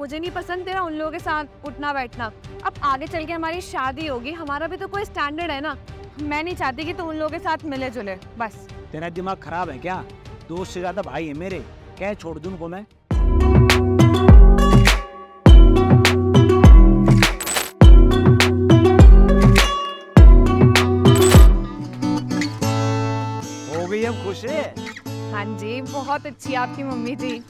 मुझे नहीं पसंद तेरा उन लोगों के साथ उठना बैठना। अब आगे चल के हमारी शादी होगी, हमारा भी तो कोई स्टैंडर्ड है ना। मैं नहीं चाहती कि तू उन लोगों के साथ मिले जुले। बस तेरा दिमाग खराब है क्या? दोस्त से ज्यादा भाई है मेरे, क्या छोड़ दूं उनको मैं? हो गई अब खुश है? हाँ जी, बहुत अच्छी आपकी मम्मी जी।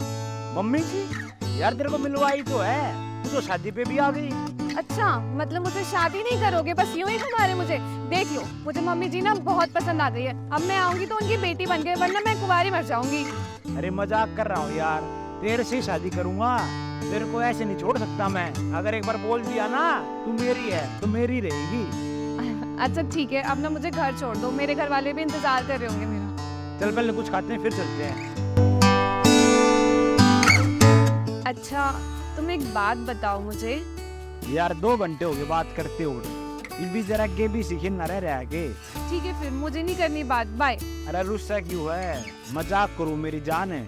मम्मी जी यार तेरे को मिलवाई तो है, तू तो शादी पे भी आ गई। अच्छा, मतलब मुझसे शादी नहीं करोगे, बस यूं ही घुमा रहे मुझे। देख लो, मुझे मम्मी जी ना बहुत पसंद आ गई है। अब मैं आऊंगी तो उनकी बेटी बन गई, वरना मैं कुंवारी मर जाऊंगी। अरे मजाक कर रहा हूँ यार, तेरे से ही शादी करूंगा, तेरे को ऐसे नहीं छोड़ सकता मैं। अगर एक बार बोल दिया ना तू मेरी है तो मेरी रहेगी। अच्छा ठीक है, अब ना मुझे घर छोड़ दो, मेरे घर वाले भी इंतजार कर रहे होंगे मेरा। चल पहले कुछ खाते हैं फिर चलते हैं। अच्छा, तुम एक बात बताओ मुझे। यार 2 घंटे हो गए बात करते हो, इस भी जरा के भी सीखे न रह के। ठीक है फिर, मुझे नहीं करनी बात, बाय। अरे रुस्सा क्यों है, मजाक करूं मेरी जान है,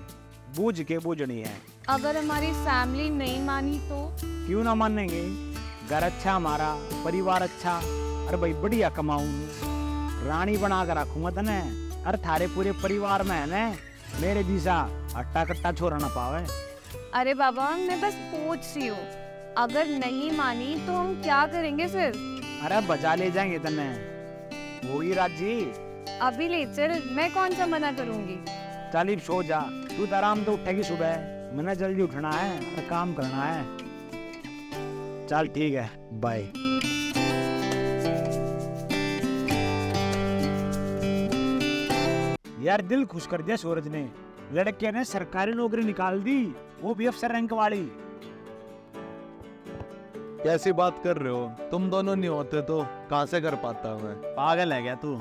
बूझ के बूझनी है। अगर हमारी फैमिली नहीं मानी तो? क्यों ना मानेंगे, घर अच्छा हमारा, परिवार अच्छा। अरे भाई बढ़िया कमाऊं, रानी बना कर रखूंगा तने। अरे थारे पूरे परिवार में है ना मेरे जैसा हट्टा कट्टा छोरा ना पावे। अरे बाबा, मैं बस पूछ रही हूँ, अगर नहीं मानी तो हम क्या करेंगे फिर? अरे बजा ले जाएंगे तने, होगी राजी। अभी ले चल, मैं कौन सा मना करूंगी। चल सो जा, तू तो आराम तो उठेगी सुबह, मैंने जल्दी उठना है और काम करना है। चल ठीक है, बाय। यार दिल खुश कर दिया सूरज ने, लड़के ने सरकारी नौकरी निकाल दी, वो भी अफसर रैंक वाली। कैसी बात कर रहे हो, तुम दोनों नहीं होते तो कहाँ से कर पाता मैं। पागल है क्या तू?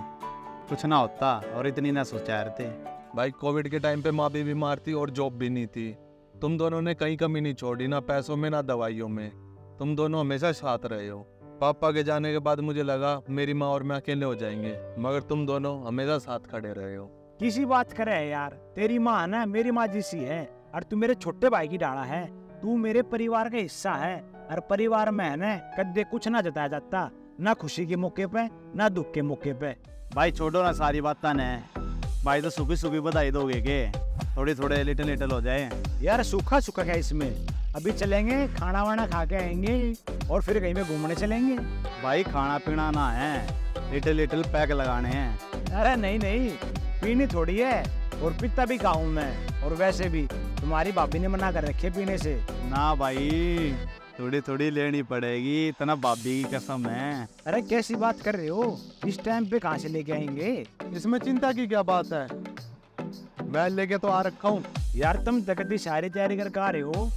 कुछ ना होता और इतनी ना सोचा रहे थे। भाई कोविड के टाइम पे माँ भी बीमार थी और जॉब भी नहीं थी। तुम दोनों ने कहीं कमी नहीं छोड़ी, ना पैसों में ना दवाइयों में। तुम दोनों हमेशा साथ रहे हो। पापा के जाने के बाद मुझे लगा मेरी माँ और मैं अकेले हो जाएंगे, मगर तुम दोनों हमेशा साथ खड़े रहे हो। किसी बात करे है यार, तेरी माँ ना मेरी माँ जैसी है और तू मेरे छोटे भाई की डाला है। तू मेरे परिवार का हिस्सा है और परिवार में है ना कदे कुछ ना जताया जाता, ना खुशी के मौके पे ना दुख के मौके पे। भाई छोड़ो ना सारी बात ने, भाई तो सुबह सुबह बधाई दोगे के? थोड़ी थोड़े लिटिल लिटिल हो जाए यार। सूखा सूखा क्या इसमें, अभी चलेंगे खाना वाना खा के आएंगे और फिर कहीं पे घूमने चलेंगे। भाई खाना पीना ना है, लिटिल लिटिल पैक लगाने हैं। अरे नहीं नहीं, पीनी थोड़ी है, और पीता भी खाऊं मैं। और वैसे भी तुम्हारी भाभी ने मना कर रखे पीने से। ना भाई, थोड़ी थोड़ी लेनी पड़ेगी, इतना भाभी की कसम है। अरे कैसी बात कर रहे हो, इस टाइम पे कहाँ से लेके आएंगे? इसमें चिंता की क्या बात है, मैं लेके तो आ रखा हूँ। यार तुम तकती सारी तैयारी करके आ रहे हो,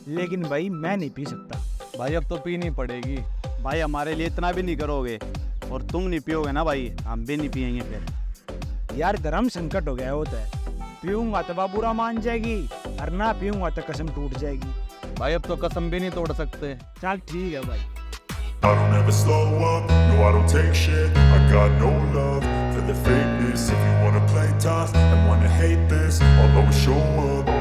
लेकिन भाई मैं नहीं पी सकता। भाई अब तो पीनी पड़ेगी। भाई हमारे लिए इतना भी नहीं करोगे, और तुम नहीं पियोगे ना भाई, हम भी नहीं पियेंगे फिर। यार धर्म संकट हो गया होता है, पीऊंगा तो बाबूरा मान जाएगी और ना पीऊंगा तो कसम टूट जाएगी। भाई अब तो कसम भी नहीं तोड़ सकते। चल ठीक है भाई। I don't ever slow up, no I don't take shit. I got no love for the fakeness. If you wanna play tough and wanna hate this, I'll always show up.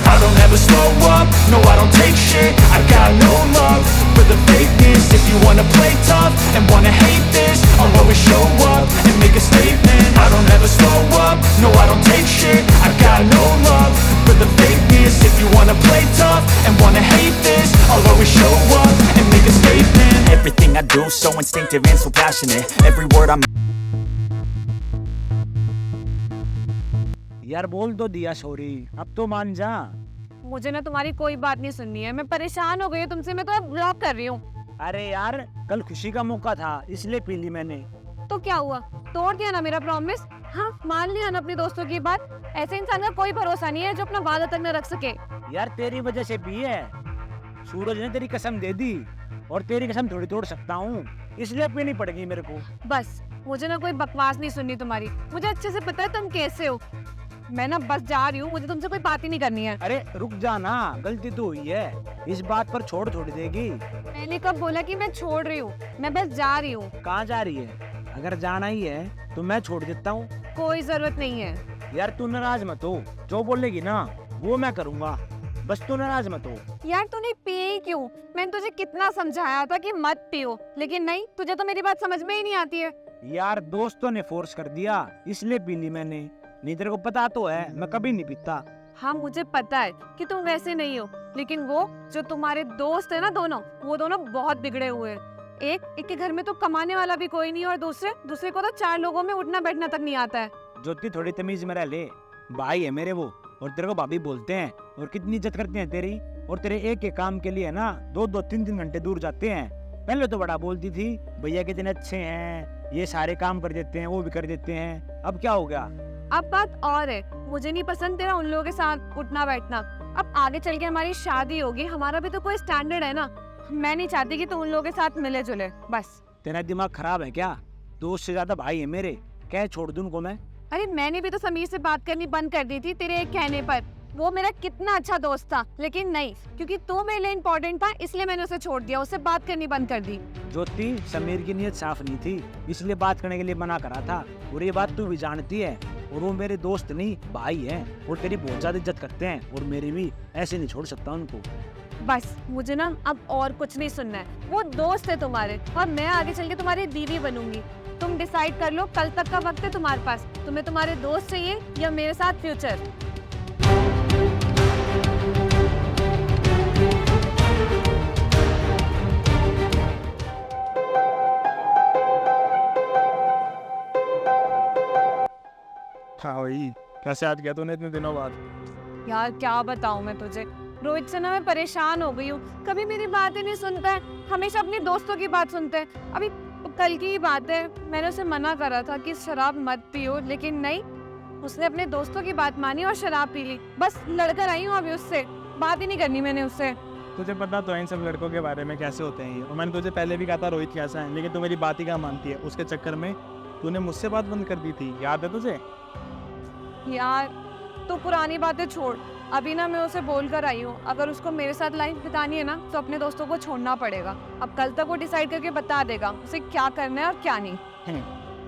I don't ever slow up, no I don't take shit. I got no love for the fakeness. If you wanna play tough and wanna hate this, I'll always show up and make a statement. I don't ever slow up, no I don't take shit. I got no love for the fakeness. If you wanna play tough and wanna hate this, I'll always show up and make a statement. Everything I do so instinctive and so passionate. Every word I'm यार बोल तो दिया sorry, अब तो मान जा। मुझे ना तुम्हारी कोई बात नहीं सुननी है, मैं परेशान हो गई हूँ तुमसे, मैं तो अब ब्लॉक कर रही हूँ। अरे यार कल खुशी का मौका था इसलिए पी ली मैंने। तो क्या हुआ, तोड़ दिया ना मेरा प्रॉमिस? हाँ, मान लिया ना अपने दोस्तों की बात। ऐसे इंसान का कोई भरोसा नहीं है जो अपना वादा तक न रख सके। यार तेरी वजह से पी है, सूरज ने तेरी कसम दे दी और तेरी कसम थोड़ी तोड़ सकता हूँ, इसलिए पीनी पड़ेगी मेरे को। बस मुझे ना कोई बकवास नहीं सुननी तुम्हारी, मुझे अच्छे से पता है तुम कैसे हो। मैं ना बस जा रही हूँ, मुझे तुमसे कोई बात ही नहीं करनी है। अरे रुक जा ना, गलती तो हुई है, इस बात पर छोड़ थोड़ी देगी। मैंने कब बोला कि मैं छोड़ रही हूँ, मैं बस जा रही हूँ। कहाँ जा रही है? अगर जाना ही है तो मैं छोड़ देता हूँ। कोई जरूरत नहीं है। यार तू नाराज मत हो, जो बोलेगी ना वो मैं करूँगा। बस तू नाराज मत हो। यार तूने पिए ही क्यों? मैंने तुझे कितना समझाया था कि मत पियो, लेकिन नहीं, तुझे तो मेरी बात समझ में ही नहीं आती है। यार दोस्तों ने फोर्स कर दिया इसलिए पी ली मैंने, नहीं तेरे को पता तो है मैं कभी नहीं पीता। हाँ मुझे पता है कि तुम वैसे नहीं हो, लेकिन वो जो तुम्हारे दोस्त है ना दोनों, वो दोनों बहुत बिगड़े हुए हैं। एक के घर में तो कमाने वाला भी कोई नहीं, और दूसरे को तो 4 लोगों में उठना बैठना तक नहीं आता है। ज्योति थोड़ी तमीज में रह ले, भाई है मेरे वो, और तेरे को भाभी बोलते हैं और कितनी इज्जत करते हैं तेरी। और तेरे एक काम के लिए ना 2-2 3-3 घंटे दूर जाते हैं। पहले तो बड़ा बोलती थी भैया कितने अच्छे हैं, ये सारे काम कर देते हैं, वो भी कर देते हैं। अब क्या हो गया? अब बात और है, मुझे नहीं पसंद तेरा उन लोगों के साथ उठना बैठना। अब आगे चल के हमारी शादी होगी, हमारा भी तो कोई स्टैंडर्ड है ना। मैं नहीं चाहती कि तू उन लोगों के साथ मिले जुले, बस। तेरा दिमाग खराब है क्या? दोस्त से ज्यादा भाई है मेरे, क्या छोड़ दूं उनको मैं? अरे मैंने भी तो समीर से बात करनी बंद कर दी थी तेरे एक कहने पर। वो मेरा कितना अच्छा दोस्त था, लेकिन नहीं, क्योंकि तू मेरे लिए इम्पोर्टेंट था इसलिए मैंने उसे छोड़ दिया, उससे बात करनी बंद कर दी। ज्योति समीर की नीयत साफ नहीं थी, इसलिए बात करने के लिए मना करा था। और ये बात तू भी जानती है, और वो मेरे दोस्त नहीं भाई हैं, और तेरी बहुत ज्यादा इज्जत करते हैं, और मेरी भी, ऐसे नहीं छोड़ सकता उनको। बस मुझे ना अब और कुछ नहीं सुनना है। वो दोस्त है तुम्हारे, और मैं आगे चल के तुम्हारी बीवी बनूंगी। तुम डिसाइड कर लो, कल तक का वक्त है तुम्हारे पास। तुम्हें तुम्हारे दोस्त चाहिए या मेरे साथ फ्यूचर? हाँ भाई, कैसे याद किया तूने इतने दिनों बाद? यार क्या बताऊं मैं तुझे, रोहित से ना मैं परेशान हो गई हूँ। कभी मेरी बात ही नहीं सुनता है, हमेशा अपने दोस्तों की बात सुनते हैं। अभी कल की ही बात है, मैंने उसे मना करा था कि शराब मत पियो, लेकिन नहीं, उसने अपने दोस्तों की बात मानी और शराब पी ली। बस लड़कर आई हूँ अभी उससे, बात ही नहीं करनी मैंने उससे। तुझे पता तो है इन सब लड़कों के बारे में कैसे होते हैं ये। और मैंने तुझे पहले भी कहा था रोहित कैसा है, लेकिन तू मेरी बात ही क्या मानती है। उसके चक्कर में तूने मुझसे बात बंद कर दी थी, याद है तुझे? यार तू पुरानी बातें छोड़, अभी ना मैं उसे बोल कर आई हूँ, अगर उसको मेरे साथ लाइफ बितानी है ना तो अपने दोस्तों को छोड़ना पड़ेगा। अब कल तक वो डिसाइड करके बता देगा उसे क्या करना है और क्या नहीं।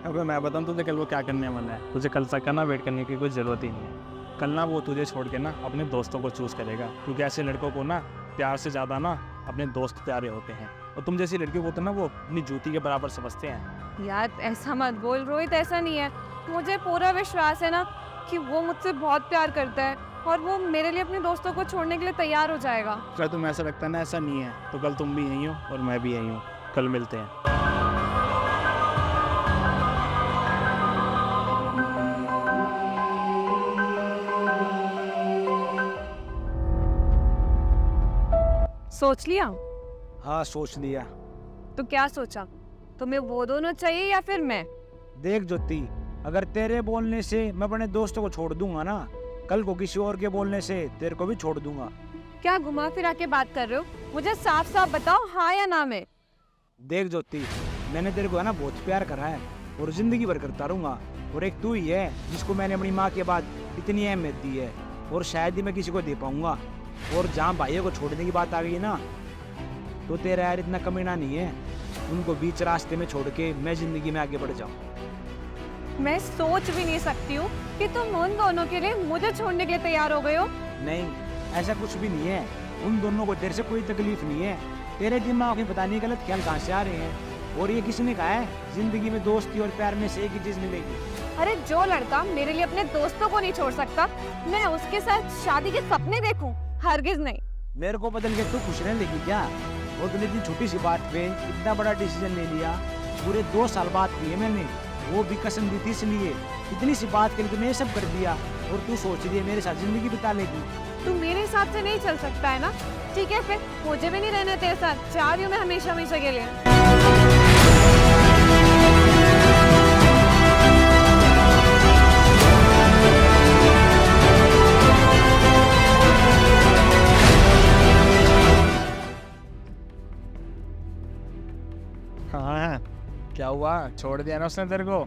अगर मैं बताऊँ तुझे कल वो क्या करने वाला है, तुझे कल तक का ना वेट करने की कोई ज़रूरत ही नहीं है। कल ना वो तुझे छोड़ के ना अपने दोस्तों को चूज़ करेगा, क्योंकि ऐसे लड़कों को ना प्यार से ज़्यादा ना अपने दोस्त प्यारे होते हैं। और तुम जैसी लड़कियों को तो ना वो अपनी जूती के बराबर समझते हैं। यार ऐसा मत बोल रोहित, ऐसा नहीं है। मुझे पूरा विश्वास है ना कि वो मुझसे बहुत प्यार करता है, और वो मेरे लिए अपने दोस्तों को छोड़ने के लिए तैयार हो जाएगा। अगर तुम्हें ऐसा लगता है ना ऐसा नहीं है, तो कल तुम भी यहीं हो और मैं भी यहीं हूँ। कल मिलते हैं। सोच लिया? हाँ सोच लिया। तो क्या सोचा? तुम्हें वो दोनों चाहिए या फिर मैं? देख ज्योति, अगर तेरे बोलने से मैं अपने दोस्तों को छोड़ दूंगा ना, कल को किसी और के बोलने से तेरे को भी छोड़ दूंगा। क्या घुमा फिरा के बात कर रहे हो? मुझे साफ साफ बताओ, हाँ या ना में। देख ज्योति, मैंने तेरे को है ना बहुत प्यार करा है, और जिंदगी भर करता रहूंगा। और एक तू ही है जिसको मैंने अपनी माँ के बाद इतनी अहमियत दी है, और शायद ही मैं किसी को दे पाऊंगा। और जहाँ भाइयों को छोड़ने की बात आ गई ना, तो तेरा यार इतना कमीना नहीं है, उनको बीच रास्ते में छोड़ के मैं जिंदगी में आगे बढ़ जाऊँ। मैं सोच भी नहीं सकती हूँ कि तुम उन दोनों के लिए मुझे छोड़ने के लिए तैयार हो गए हो। नहीं, ऐसा कुछ भी नहीं है। उन दोनों को तेरे से कोई तकलीफ नहीं है। तेरे दिमाग में पता नहीं गलत ख्याल कहाँ से आ रहे हैं। और ये किसने कहा है जिंदगी में दोस्ती और प्यार में से एक ही चीज मिलेगी? अरे जो लड़का मेरे लिए अपने दोस्तों को नहीं छोड़ सकता, मैं उसके साथ शादी के सपने देखूं? हरगिज नहीं। मेरे को बदल के तू खुश रहने लगी क्या? और तूने इतनी छोटी सी बात पे इतना बड़ा डिसीजन ले लिया। पूरे 2 साल बात की है मैंने, वो भी कसम दी थी, इसलिए इतनी सी बात के लिए तूने ये सब कर दिया। और तू सोच रही है मेरे साथ जिंदगी बिता लेगी? तू मेरे हिसाब से नहीं चल सकता है ना? ठीक है फिर, मुझे भी नहीं रहना तेरे साथ, जा रही हूँ मैं हमेशा हमेशा के लिए। हाँ, क्या हुआ? छोड़ दिया ना उसने तेरे को?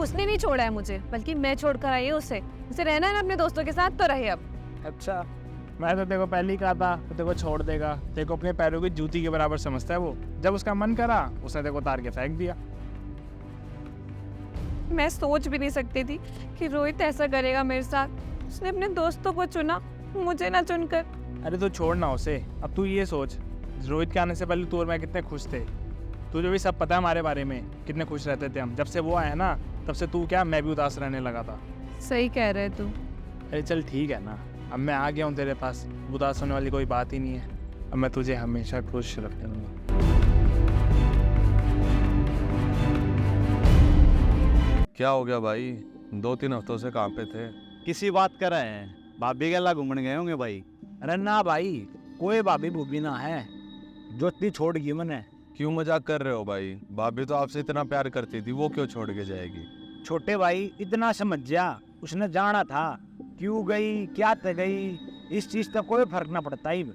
उसने नहीं छोड़ा है मुझे, बल्कि मैं छोड़कर आई हूँ उसे। उसे रहना है ना अपने दोस्तों के साथ, तो रहे अब। अच्छा, मैं तो तेरे को पहले ही कहा था तो तेरे को छोड़ देगा। तेरे को अपने पैरों की जूती के बराबर समझता है वो। जब उसका मन करा उसने तेरे को उतार के फेंक दिया। मैं सोच भी नहीं सकती थी कि रोहित ऐसा करेगा मेरे साथ। उसने अपने दोस्तों को चुना, मुझे ना चुनकर। अरे तो छोड़ना उसे। अब तू ये सोच, रोहित के आने से पहले तू और मैं कितने खुश थे। तुझे भी सब पता है हमारे बारे में, कितने खुश रहते थे हम। जब से वो आया ना, तब से तू क्या, मैं भी उदास रहने लगा था। सही कह रहे तू। अरे चल ठीक है ना, अब मैं आ गया हूँ तेरे पास, उदास होने वाली कोई बात ही नहीं है। अब मैं तुझे हमेशा खुश रखूँगा। क्या हो गया भाई, 2-3 हफ्तों से कहाँ पे थे? किसी बात कर रहे हैं, भाभी के ला घूमने गए होंगे भाई। अरे ना भाई, कोई भाभी भूबी ना है, जो इतनी छोड़ गई मैंने। क्यों मजाक कर रहे हो भाई? भाभी तो आपसे इतना प्यार करती थी, वो क्यों छोड़ के जाएगी? छोटे भाई इतना समझ जा, उसने जाना था, क्यों गई क्या ते गई, इस चीज तक कोई फर्क ना पड़ता ही।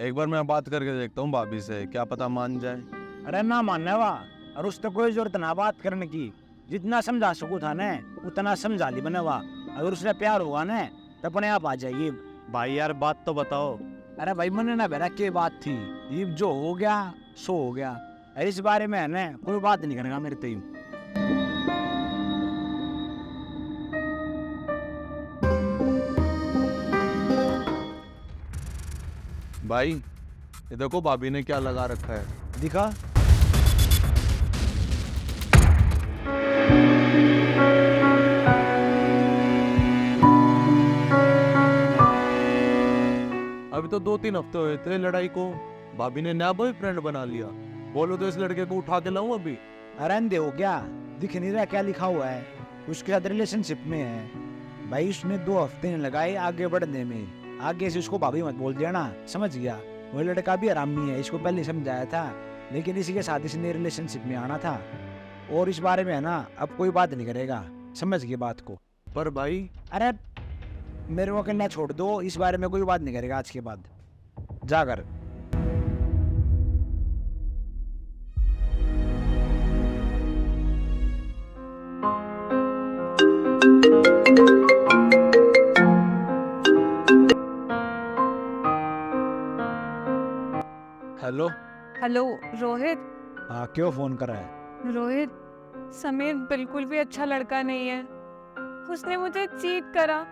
एक बार मैं बात करके देखता हूँ भाभी से, क्या पता मान जाए। अरे ना मानने वा, और उस तक कोई जरूरत ना बात करने की। जितना समझा सकूँ था ने उतना समझा ली मैंने। वा अगर उसने प्यार हुआ ने तो अपने आप आ जाइए। भाई यार बात तो बताओ। अरे भाई मैंने ना बेरा के बात थी, ये जो हो गया सो हो गया। अरे इस बारे में है ना कोई बात नहीं करेगा मेरे तेई। भाई ये देखो भाभी ने क्या लगा रखा है। दिखा। अभी तो 2-3 हफ्ते हुए थे लड़ाई को, भाभी ने नया बॉयफ्रेंड बना लिया। बोलो तो इस लड़के को उठा के लाऊं अभी? अरे हो क्या, दिख नहीं रहा क्या लिखा हुआ है? उसके साथ रिलेशनशिप में है भाई। उसने 2 हफ्ते नहीं लगाए आगे बढ़ने में। आगे से उसको भाभी मत बोल देना, समझ गया? वो लड़का भी हरामी है, इसको पहले समझाया था, लेकिन इसी के साथ इसने रिलेशनशिप में आना था। और इस बारे में है ना अब कोई बात नहीं करेगा, समझ गए बात को? पर भाई अरे मेरे को कहना छोड़ दो, इस बारे में कोई बात नहीं करेगा आज के बाद, जाकर। हेलो। हेलो रोहित। हाँ क्यों फोन कर रहा है? रोहित, समीर बिल्कुल भी अच्छा लड़का नहीं है। उसने मुझे चीट करा,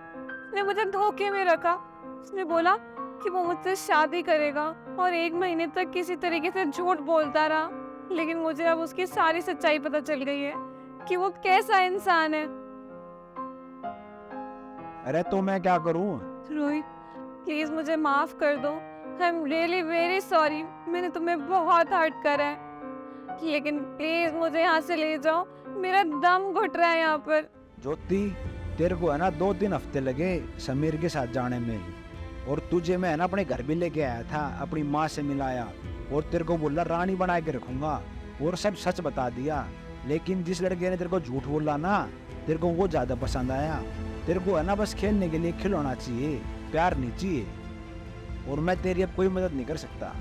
उसने मुझे धोखे में रखा। उसने बोला कि वो मुझसे शादी करेगा और 1 महीने तक किसी तरीके से झूठ बोलता रहा, लेकिन मुझे अब उसकी सारी सच्चाई पता चल गई है कि वो कैसा इंसान है। अरे तो मैं क्या करूं? रोहित प्लीज मुझे माफ कर दो। I am really very sorry, मैंने तुम्हें बहुत हर्ट करा है, लेकिन प्लीज मुझे यहाँ से ले जाओ, मेरा दम घुट रहा है यहाँ पर। ज्योति तेरे को है ना 2-3 हफ्ते लगे समीर के साथ जाने में, और तुझे मैं है ना अपने घर भी लेके आया था, अपनी माँ से मिलाया और तेरे को बोला रानी बना के रखूंगा, और सब सच बता दिया। लेकिन जिस लड़के ने तेरे को झूठ बोला ना, तेरे को वो ज्यादा पसंद आया। तेरे को है ना बस खेलने के लिए खिलौना चाहिए, प्यार नहीं चाहिए, और मैं तेरी अब कोई मदद नहीं कर सकता।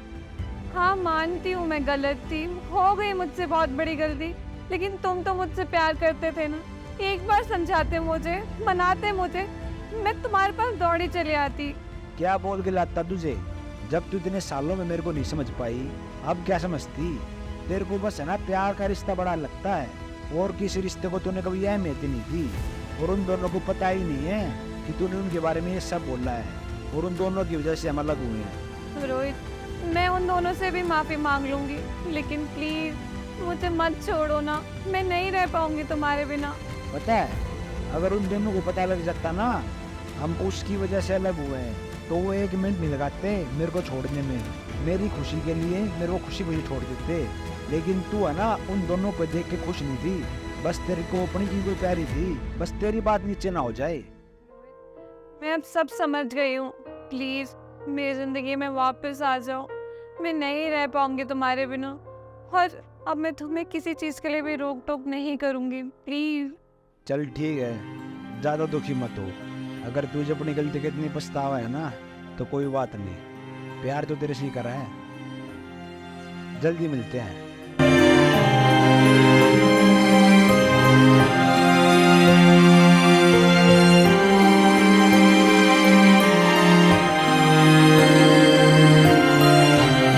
हाँ मानती हूँ मैं गलत थी, हो गई मुझसे बहुत बड़ी गलती, लेकिन तुम तो मुझसे प्यार करते थे ना। एक बार समझाते मुझे, मनाते मुझे, मैं तुम्हारे पास दौड़ी चली आती। क्या बोल के लाता तुझे? जब तू इतने सालों में मेरे को नहीं समझ पाई, अब क्या समझती? तेरे को बस है ना प्यार का रिश्ता बड़ा लगता है, और किसी रिश्ते को तूने कभी अहमियत ही नहीं दी। और उन दोनों को पता ही नहीं है कि तूने उनके बारे में ये सब बोला है, और उन दोनों की वजह से हम अलग हुए हैं। रोहित मैं उन दोनों से भी माफी मांग लूंगी, लेकिन प्लीज मुझे मत छोड़ो ना, मैं नहीं रह पाऊंगी तुम्हारे बिना। पता है अगर उन दोनों को पता लग जाता ना हम उसकी वजह से अलग हुए हैं, तो वो 1 मिनट नहीं लगाते मेरे को छोड़ने में। मेरी खुशी के लिए मेरे को खुशी खुशी छोड़ देते, लेकिन तू है ना उन दोनों को देख के खुश नहीं थी, बस तेरे को अपनी की कोई प्यारी थी, बस तेरी बात नीचे ना हो जाए। मैं अब सब समझ गई हूँ, प्लीज मेरी जिंदगी में वापस आ जाओ, मैं नहीं रह पाऊंगी तुम्हारे बिना, और अब मैं तुम्हें किसी चीज के लिए भी रोक टोक नहीं करूंगी, प्लीज। चल ठीक है, ज्यादा दुखी मत हो। अगर तुझे अपनी गलती का इतनी पछतावा है ना तो कोई बात नहीं, प्यार तो तेरे से ही करा है। जल्दी मिलते हैं।